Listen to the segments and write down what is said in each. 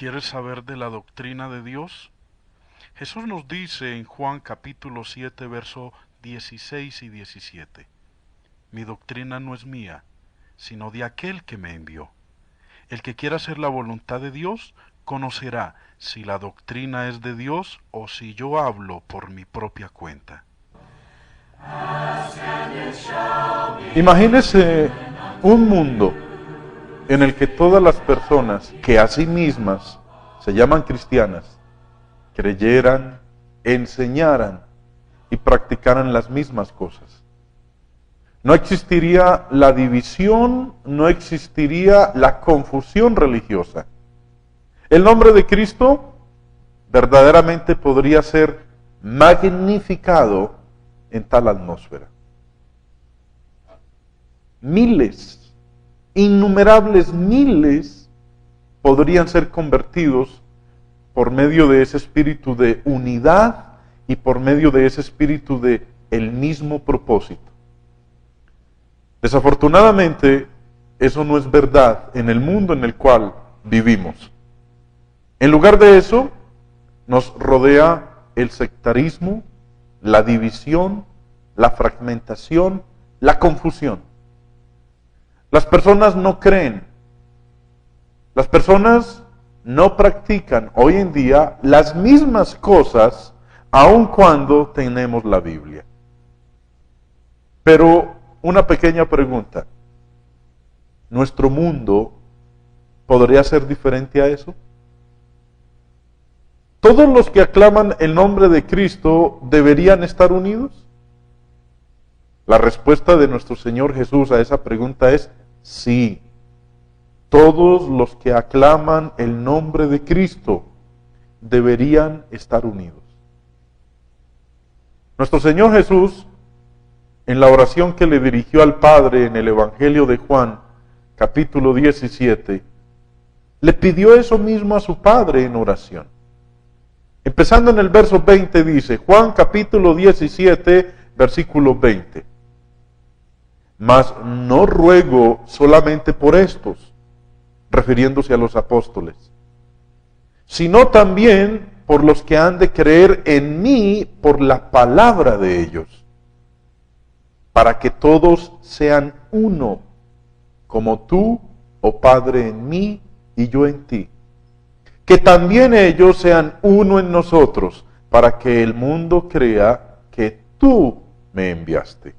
¿Quieres saber de la doctrina de Dios? Jesús nos dice en Juan capítulo 7, verso 16 y 17: Mi doctrina no es mía, sino de aquel que me envió. El que quiera hacer la voluntad de Dios, conocerá si la doctrina es de Dios o si yo hablo por mi propia cuenta. Imagínese un mundo en el que todas las personas que a sí mismas se llaman cristianas, creyeran, enseñaran y practicaran las mismas cosas. No existiría la división, no existiría la confusión religiosa. El nombre de Cristo verdaderamente podría ser magnificado en tal atmósfera. Miles, innumerables miles, podrían ser convertidos por medio de ese espíritu de unidad y por medio de ese espíritu de el mismo propósito. Desafortunadamente, eso no es verdad en el mundo en el cual vivimos. En lugar de eso, nos rodea el sectarismo, la división, la fragmentación, la confusión. Las personas no creen, las personas no practican hoy en día las mismas cosas aun cuando tenemos la Biblia. Pero una pequeña pregunta: ¿nuestro mundo podría ser diferente a eso? ¿Todos los que aclaman el nombre de Cristo deberían estar unidos? La respuesta de nuestro Señor Jesús a esa pregunta es sí. Todos los que aclaman el nombre de Cristo deberían estar unidos. Nuestro Señor Jesús, en la oración que le dirigió al Padre en el Evangelio de Juan, capítulo 17, le pidió eso mismo a su Padre en oración. Empezando en el verso 20 dice, Juan capítulo 17, versículo 20. Mas no ruego solamente por estos, refiriéndose a los apóstoles, sino también por los que han de creer en mí por la palabra de ellos, para que todos sean uno, como tú, oh Padre, en mí y yo en ti. Que también ellos sean uno en nosotros, para que el mundo crea que tú me enviaste.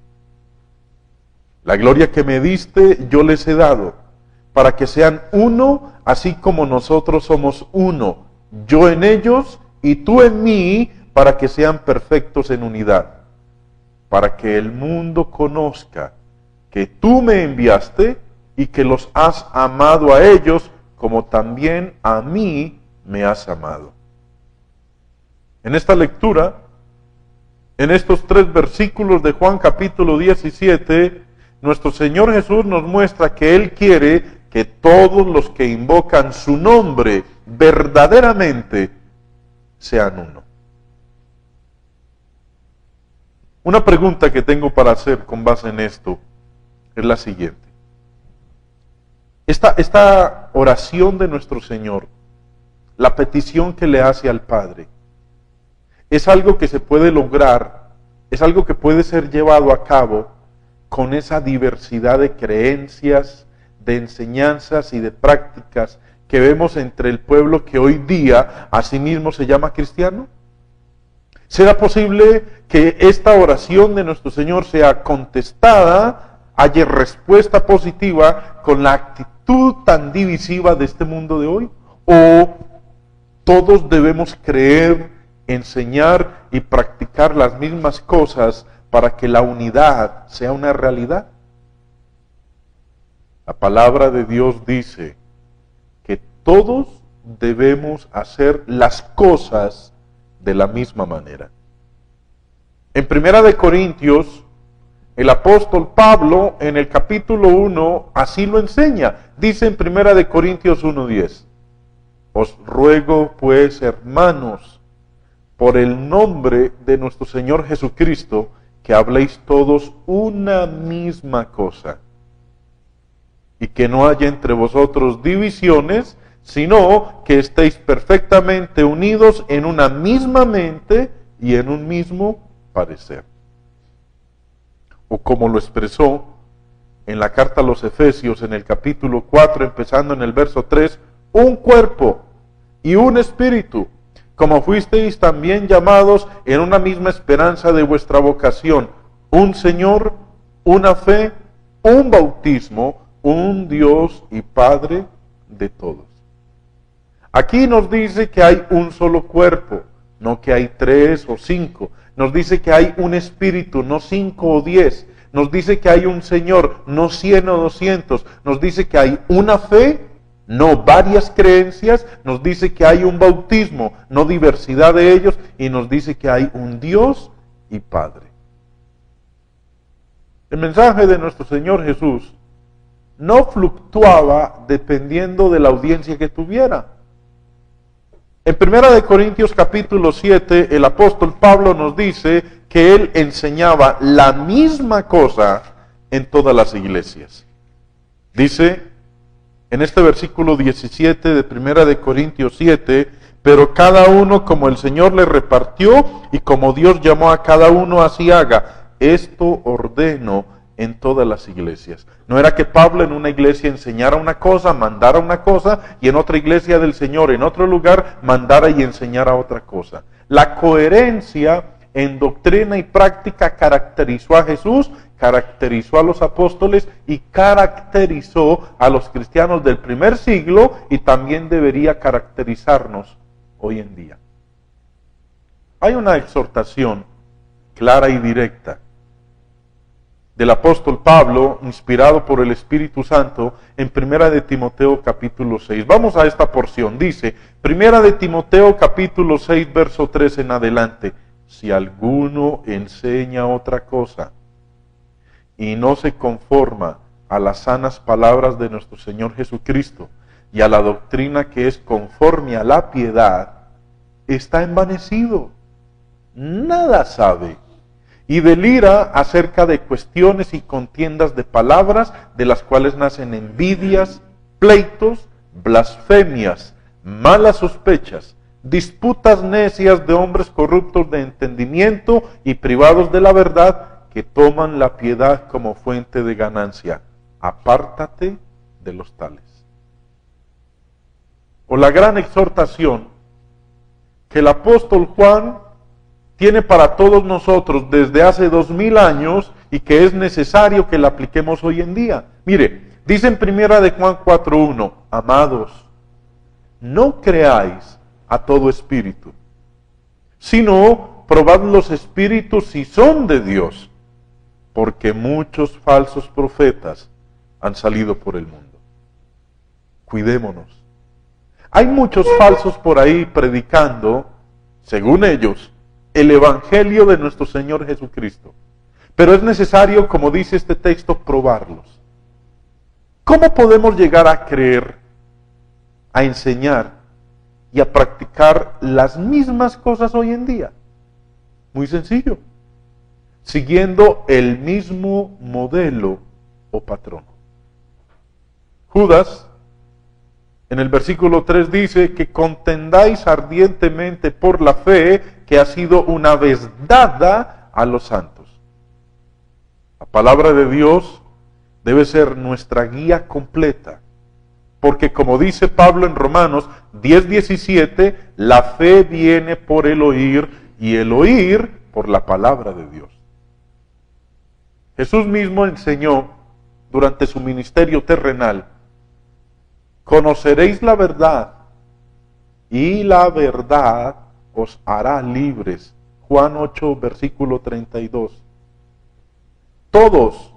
La gloria que me diste yo les he dado, para que sean uno, así como nosotros somos uno, yo en ellos y tú en mí, para que sean perfectos en unidad, para que el mundo conozca que tú me enviaste y que los has amado a ellos, como también a mí me has amado. En esta lectura, en estos 3 versículos de Juan capítulo 17, nuestro Señor Jesús nos muestra que Él quiere que todos los que invocan su nombre verdaderamente sean uno. Una pregunta que tengo para hacer con base en esto es la siguiente. Esta oración de nuestro Señor, la petición que le hace al Padre, es algo que se puede lograr, es algo que puede ser llevado a cabo con esa diversidad de creencias, de enseñanzas y de prácticas que vemos entre el pueblo que hoy día a sí mismo se llama cristiano. ¿Será posible que esta oración de nuestro Señor sea contestada, haya respuesta positiva con la actitud tan divisiva de este mundo de hoy? ¿O todos debemos creer, enseñar y practicar las mismas cosas para que la unidad sea una realidad? La palabra de Dios dice que todos debemos hacer las cosas de la misma manera. En 1 Corintios, el apóstol Pablo, en el capítulo 1, así lo enseña. Dice en 1 Corintios 1:10, os ruego pues, hermanos, por el nombre de nuestro Señor Jesucristo, que habléis todos una misma cosa, y que no haya entre vosotros divisiones, sino que estéis perfectamente unidos en una misma mente y en un mismo parecer. O como lo expresó en la carta a los Efesios, en el capítulo 4, empezando en el verso 3, un cuerpo y un espíritu, como fuisteis también llamados en una misma esperanza de vuestra vocación, un Señor, una fe, un bautismo, un Dios y Padre de todos. Aquí nos dice que hay un solo cuerpo, no que hay 3 o 5. Nos dice que hay un espíritu, no 5 o 10. Nos dice que hay un Señor, no 100 o 200. Nos dice que hay una fe, no varias creencias. Nos dice que hay un bautismo, no diversidad de ellos. Y nos dice que hay un Dios y Padre. El mensaje de nuestro Señor Jesús no fluctuaba dependiendo de la audiencia que tuviera. En 1 Corintios capítulo 7, el apóstol Pablo nos dice que él enseñaba la misma cosa en todas las iglesias. Dice en este versículo 17 de 1 Corintios 7, pero cada uno como el Señor le repartió y como Dios llamó a cada uno, así haga. Esto ordeno en todas las iglesias. No era que Pablo en una iglesia enseñara una cosa, mandara una cosa, y en otra iglesia del Señor, en otro lugar, mandara y enseñara otra cosa. La coherencia en doctrina y práctica caracterizó a Jesús, caracterizó a los apóstoles y caracterizó a los cristianos del primer siglo, y también debería caracterizarnos hoy en día. Hay una exhortación clara y directa del apóstol Pablo, inspirado por el Espíritu Santo, en 1 de Timoteo capítulo 6. Vamos a esta porción. Dice, 1 de Timoteo capítulo 6, verso 3 en adelante. Si alguno enseña otra cosa y no se conforma a las sanas palabras de nuestro Señor Jesucristo y a la doctrina que es conforme a la piedad, está envanecido, nada sabe, y delira acerca de cuestiones y contiendas de palabras, de las cuales nacen envidias, pleitos, blasfemias, malas sospechas, disputas necias de hombres corruptos de entendimiento y privados de la verdad, que toman la piedad como fuente de ganancia. Apártate de los tales. O la gran exhortación que el apóstol Juan tiene para todos nosotros desde hace 2000 años y que es necesario que la apliquemos hoy en día. Mire, dice en 1 de Juan 4:1, amados, no creáis a todo espíritu, sino probad los espíritus si son de Dios, porque muchos falsos profetas han salido por el mundo. Cuidémonos. Hay muchos falsos por ahí predicando, según ellos, el evangelio de nuestro Señor Jesucristo. Pero es necesario, como dice este texto, probarlos. ¿Cómo podemos llegar a creer, a enseñar y a practicar las mismas cosas hoy en día? Muy sencillo. Siguiendo el mismo modelo o patrón. Judas, en el versículo 3 dice que contendáis ardientemente por la fe que ha sido una vez dada a los santos. La palabra de Dios debe ser nuestra guía completa, porque como dice Pablo en Romanos 10:17, la fe viene por el oír y el oír por la palabra de Dios. Jesús mismo enseñó durante su ministerio terrenal, conoceréis la verdad y la verdad os hará libres. Juan 8, versículo 32. Todos,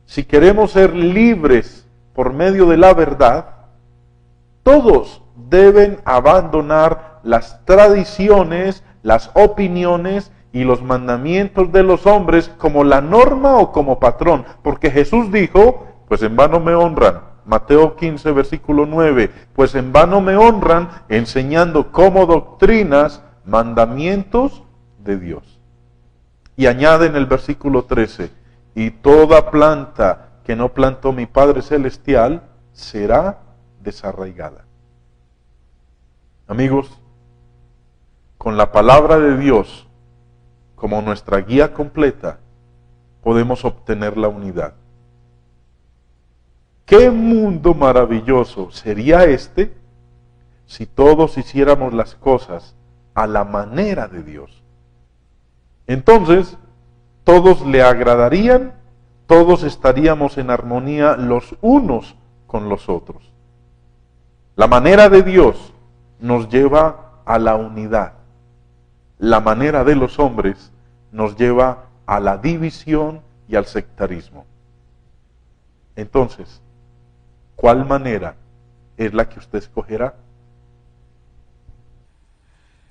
si queremos ser libres por medio de la verdad, todos deben abandonar las tradiciones, las opiniones y los mandamientos de los hombres como la norma o como patrón. Porque Jesús dijo, pues en vano me honran. Mateo 15, versículo 9, pues en vano me honran enseñando como doctrinas mandamientos de Dios. Y añade en el versículo 13, y toda planta que no plantó mi Padre Celestial será desarraigada. Amigos, con la palabra de Dios como nuestra guía completa, podemos obtener la unidad. ¿Qué mundo maravilloso sería este si todos hiciéramos las cosas a la manera de Dios? Entonces, todos le agradarían, todos estaríamos en armonía los unos con los otros. La manera de Dios nos lleva a la unidad. La manera de los hombres nos lleva a la división y al sectarismo. Entonces, ¿cuál manera es la que usted escogerá?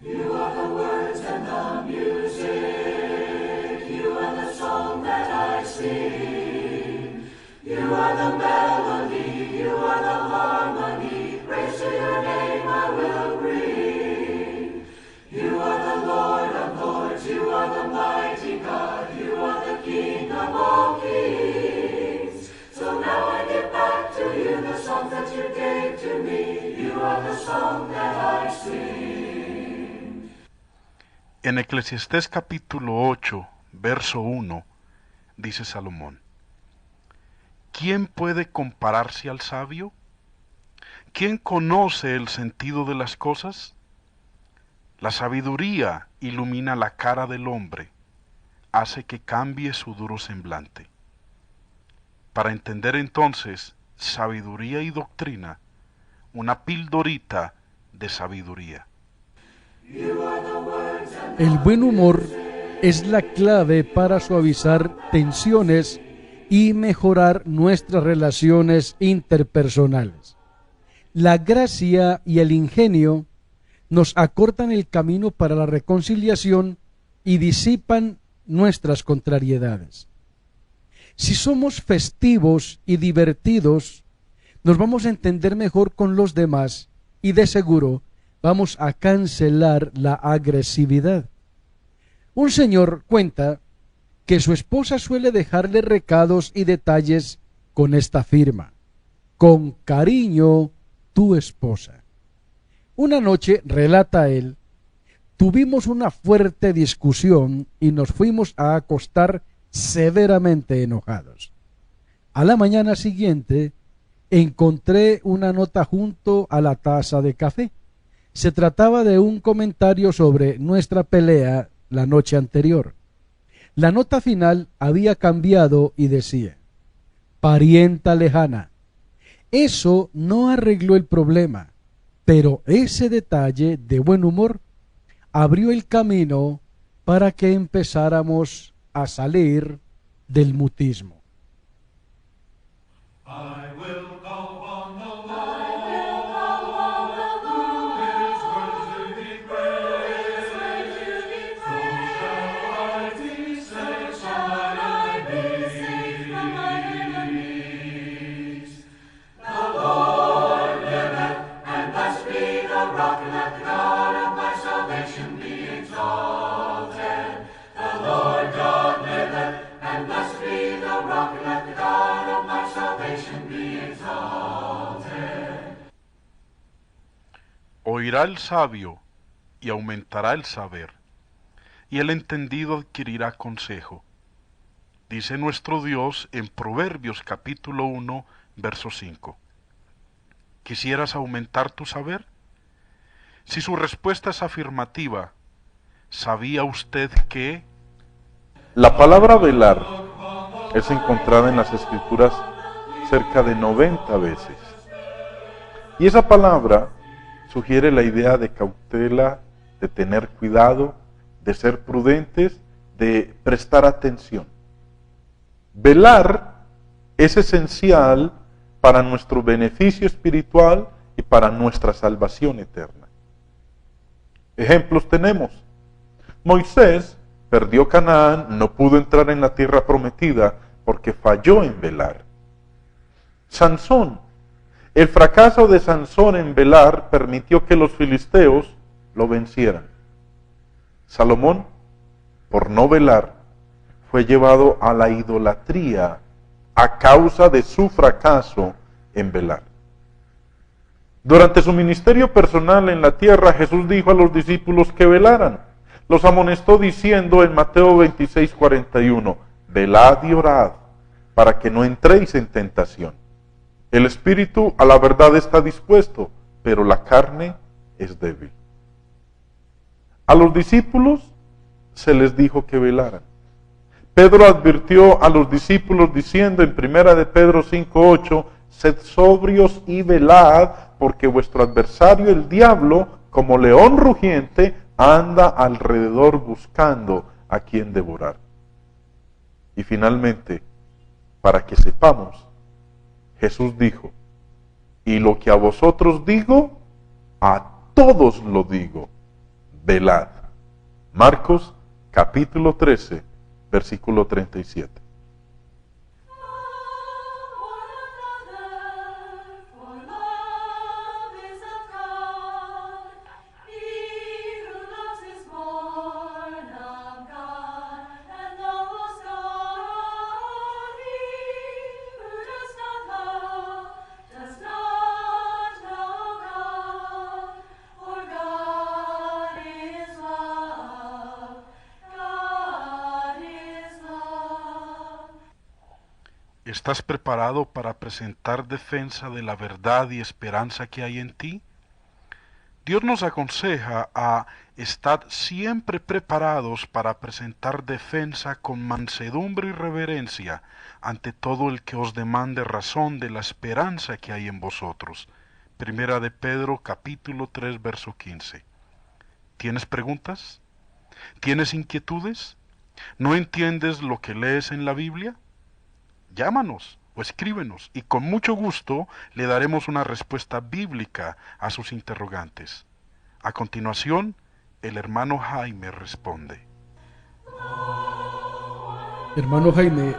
You are the words and the music. You are the song that I sing. You are the melody. You are the harmony. Praise to your name I will bring. You are the Lord of lords. You are the mighty God. You are the King of all kings. So now I give back to you the song that you gave to me. You are the song that I sing. En Eclesiastés capítulo 8, verso 1, dice Salomón: ¿Quién puede compararse al sabio? ¿Quién conoce el sentido de las cosas? La sabiduría ilumina la cara del hombre, hace que cambie su duro semblante. Para entender entonces sabiduría y doctrina, una pildorita de sabiduría. El buen humor es la clave para suavizar tensiones y mejorar nuestras relaciones interpersonales. La gracia y el ingenio nos acortan el camino para la reconciliación y disipan nuestras contrariedades. Si somos festivos y divertidos, nos vamos a entender mejor con los demás y de seguro vamos a cancelar la agresividad. Un señor cuenta que su esposa suele dejarle recados y detalles con esta firma: con cariño, tu esposa. Una noche, relata él, tuvimos una fuerte discusión y nos fuimos a acostar severamente enojados. A la mañana siguiente, encontré una nota junto a la taza de café. Se trataba de un comentario sobre nuestra pelea la noche anterior. La nota final había cambiado y decía: parienta lejana. Eso no arregló el problema, pero ese detalle de buen humor abrió el camino para que empezáramos a salir del mutismo. Oirá el sabio y aumentará el saber, y el entendido adquirirá consejo. Dice nuestro Dios en Proverbios capítulo 1, verso 5. ¿Quisieras aumentar tu saber? Si su respuesta es afirmativa, ¿sabía usted que? La palabra velar es encontrada en las Escrituras cerca de 90 veces. Y esa palabra sugiere la idea de cautela, de tener cuidado, de ser prudentes, de prestar atención. Velar es esencial para nuestro beneficio espiritual y para nuestra salvación eterna. Ejemplos tenemos. Moisés perdió Canaán, no pudo entrar en la tierra prometida porque falló en velar. Sansón, el fracaso de Sansón en velar permitió que los filisteos lo vencieran. Salomón, por no velar, fue llevado a la idolatría a causa de su fracaso en velar. Durante su ministerio personal en la tierra, Jesús dijo a los discípulos que velaran. Los amonestó diciendo en Mateo 26:41, velad y orad, para que no entréis en tentación. El espíritu a la verdad está dispuesto, pero la carne es débil. A los discípulos se les dijo que velaran. Pedro advirtió a los discípulos diciendo en 1 de Pedro 5:8, sed sobrios y velad, porque vuestro adversario el diablo, como león rugiente, anda alrededor buscando a quien devorar. Y finalmente, para que sepamos, Jesús dijo, y lo que a vosotros digo, a todos lo digo, velad. Marcos capítulo 13, versículo 37. ¿Estás preparado para presentar defensa de la verdad y esperanza que hay en ti? Dios nos aconseja a estar siempre preparados para presentar defensa con mansedumbre y reverencia ante todo el que os demande razón de la esperanza que hay en vosotros. Primera de Pedro capítulo 3 verso 15. ¿Tienes preguntas? ¿Tienes inquietudes? ¿No entiendes lo que lees en la Biblia? Llámanos o escríbenos y con mucho gusto le daremos una respuesta bíblica a sus interrogantes. A continuación, el hermano Jaime responde. Hermano Jaime,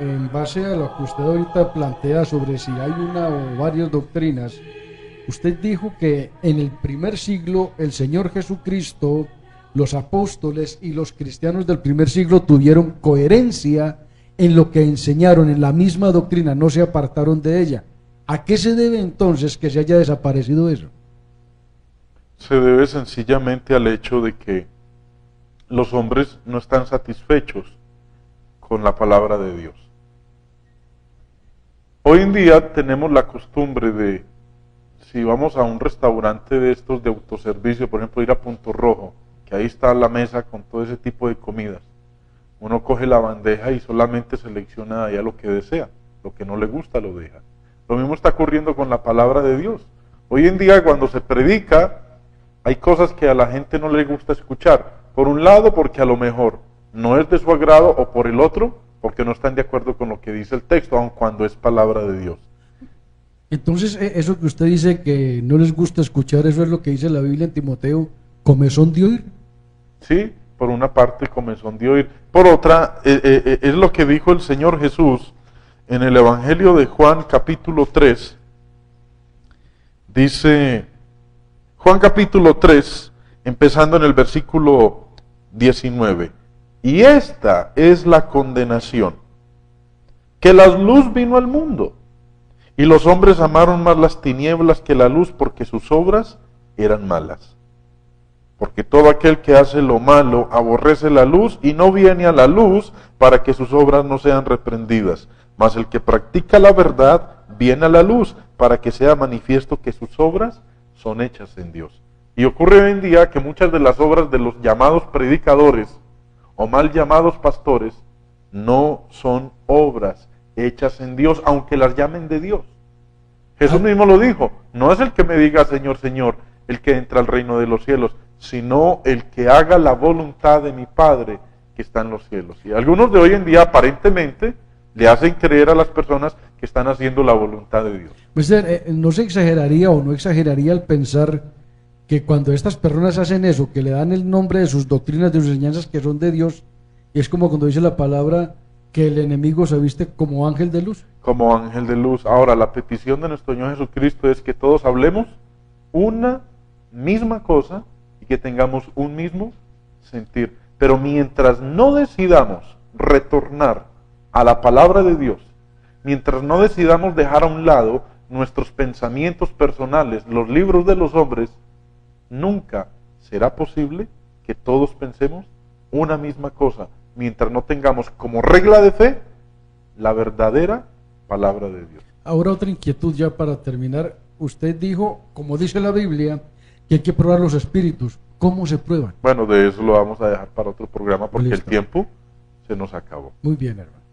en base a lo que usted ahorita plantea sobre si hay una o varias doctrinas, usted dijo que en el primer siglo el Señor Jesucristo, los apóstoles y los cristianos del primer siglo tuvieron coherencia en lo que enseñaron, en la misma doctrina, no se apartaron de ella. ¿A qué se debe entonces que se haya desaparecido eso? Se debe sencillamente al hecho de que los hombres no están satisfechos con la palabra de Dios. Hoy en día tenemos la costumbre de, si vamos a un restaurante de estos de autoservicio, por ejemplo ir a Punto Rojo, que ahí está la mesa con todo ese tipo de comidas, uno coge la bandeja y solamente selecciona allá lo que desea, lo que no le gusta lo deja. Lo mismo está ocurriendo con la palabra de Dios. Hoy en día cuando se predica, hay cosas que a la gente no le gusta escuchar. Por un lado porque a lo mejor no es de su agrado, o por el otro porque no están de acuerdo con lo que dice el texto, aun cuando es palabra de Dios. Entonces, eso que usted dice que no les gusta escuchar, eso es lo que dice la Biblia en Timoteo, ¿comezón de oír? Sí, por una parte comezón de oír. Por otra, es lo que dijo el Señor Jesús en el Evangelio de Juan capítulo 3. Dice, Juan capítulo 3, empezando en el versículo 19. Y esta es la condenación, que la luz vino al mundo, y los hombres amaron más las tinieblas que la luz, porque sus obras eran malas. Porque todo aquel que hace lo malo aborrece la luz y no viene a la luz para que sus obras no sean reprendidas. Mas el que practica la verdad viene a la luz para que sea manifiesto que sus obras son hechas en Dios. Y ocurre hoy en día que muchas de las obras de los llamados predicadores o mal llamados pastores no son obras hechas en Dios, aunque las llamen de Dios. Jesús mismo lo dijo, no es el que me diga Señor, Señor, el que entra al reino de los cielos, sino el que haga la voluntad de mi Padre que está en los cielos. Y algunos de hoy en día aparentemente le hacen creer a las personas que están haciendo la voluntad de Dios. Mister, ¿no se exageraría o no exageraría al pensar que cuando estas personas hacen eso, que le dan el nombre de sus doctrinas, de sus enseñanzas que son de Dios, es como cuando dice la palabra que el enemigo se viste como ángel de luz? Como ángel de luz. Ahora, la petición de nuestro Señor Jesucristo es que todos hablemos una misma cosa y que tengamos un mismo sentir. Pero mientras no decidamos retornar a la palabra de Dios, mientras no decidamos dejar a un lado nuestros pensamientos personales, los libros de los hombres, nunca será posible que todos pensemos una misma cosa, mientras no tengamos como regla de fe la verdadera palabra de Dios. Ahora otra inquietud ya para terminar. Usted dijo, como dice la Biblia, que hay que probar los espíritus. ¿Cómo se prueban? Bueno, de eso lo vamos a dejar para otro programa porque Listo. el tiempo se nos acabó. Muy bien, hermano.